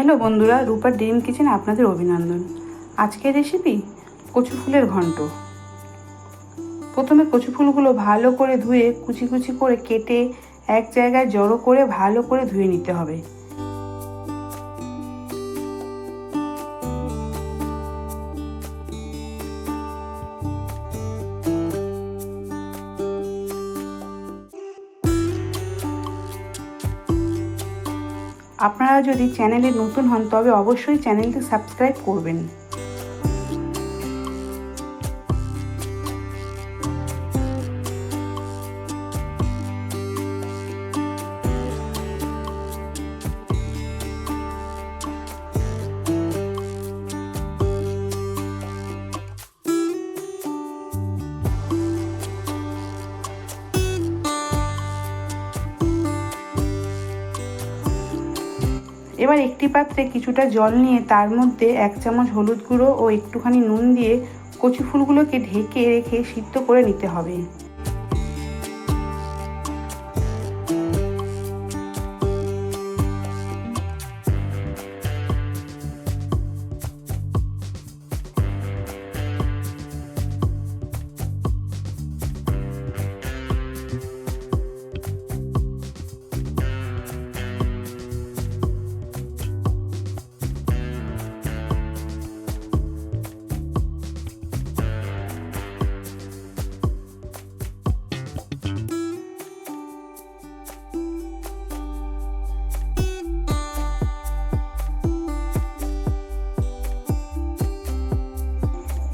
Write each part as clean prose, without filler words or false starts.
Hello বন্ধুরা, রূপার dream কিচেনে আপনাদের অভিনন্দন। আজকের রেসিপি কচু ফুলের ঘন্ট। প্রথমে কচু ফুলগুলো ভালো করে ধুয়ে কুচি কুচি করে কেটে এক জায়গায় জড়ো করে ভালো করে ধুয়ে নিতে হবে। আপনারা যদি চ্যানেলে নতুন হন তবে অবশ্যই চ্যানেলটি সাবস্ক্রাইব করবেন। এবার একটি পাত্রে কিছুটা জল নিয়ে তার মধ্যে 1 চামচ হলুদ গুঁড়ো ও একটুখানি নুন দিয়ে কচু ফুলগুলোকে ঢেকে রেখে সিদ্ধ করে নিতে হবে।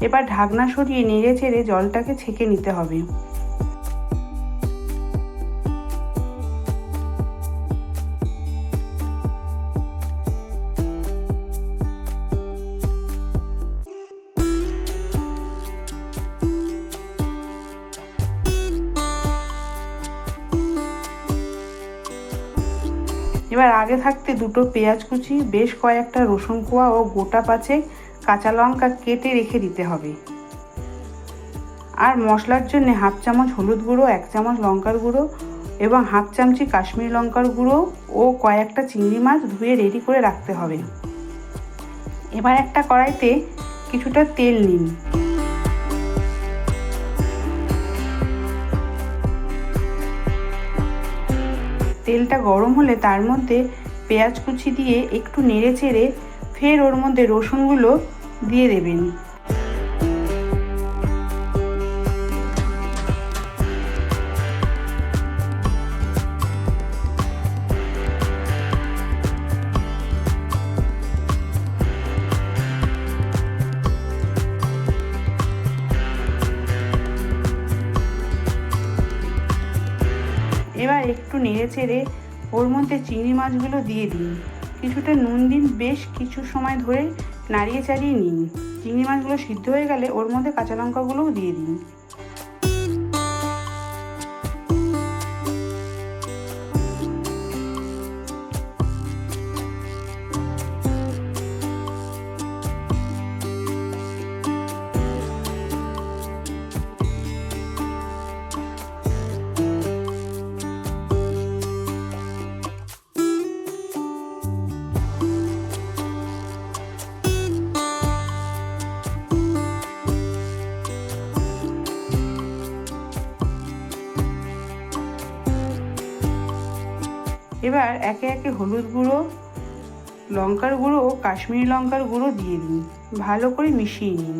এবার ঢাকনা সরিয়ে নেড়ে চেড়ে জলটাকে ছেঁকে নিতে হবে। এবার আগে থাকতে দুটো পেঁয়াজ কুচি, বেশ কয়েকটা রসুন কোয়া ও গোটা 5 কাঁচা লঙ্কা কেটে রেখে দিতে হবে। আর মশলার জন্য 1/2 চামচ হলুদ গুঁড়ো, 1 চামচ লঙ্কার গুঁড়ো এবং 1/2 চামচি কাশ্মীরি লঙ্কার গুঁড়ো ও কয়েকটা চিংড়ি মাছ ধুয়ে রেডি করে রাখতে হবে। এবার একটা কড়াইতে কিছুটা তেল নিন। তেলটা গরম হলে তার মধ্যে পেঁয়াজ কুচি দিয়ে একটু নেড়ে চেড়ে ফের ওর মধ্যে রসুনগুলো দিয়ে দেবেন। এবার একটু নেড়ে চেড়ে ওর মধ্যে চিংড়ি মাছগুলো দিয়ে দিন। কিছুটা নুন দিন, বেশ কিছু সময় ধরে নাড়িয়ে চাড়িয়ে নিন। চিংড়ি মাছগুলো সিদ্ধ হয়ে গেলে ওর মধ্যে কাঁচা লঙ্কাগুলোও দিয়ে দিন। এবার একে একে হলুদ গুঁড়ো, লঙ্কার গুঁড়ো ও কাশ্মীরি লঙ্কার গুঁড়ো দিয়ে দিন। ভালো করে মিশিয়ে নিন।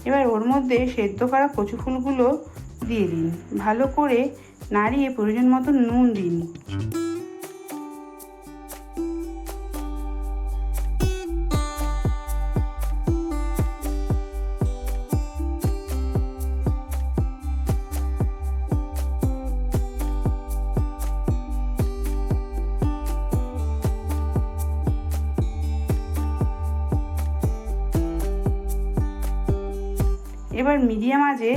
এবার ওর মধ্যে সেদ্ধ করা কচু ফুলগুলো দিয়ে দিন। ভালো করে নাড়িয়ে প্রয়োজন মতো নুন দিন। এবার মিডিয়াম আঁচে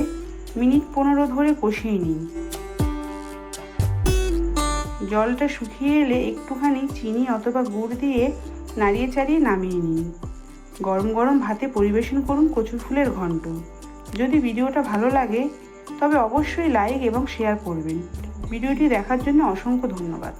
মিনিট 15 ধরে কষিয়ে নিন। জলটা শুকিয়ে এলে একটুখানি চিনি অথবা গুড় দিয়ে নাড়িয়ে চাড়িয়ে নামিয়ে নিন। গরম গরম ভাতে পরিবেশন করুন কচু ফুলের ঘন্ট। যদি ভিডিওটা ভালো লাগে তবে অবশ্যই লাইক এবং শেয়ার করবেন। ভিডিওটি দেখার জন্য অসংখ্য ধন্যবাদ।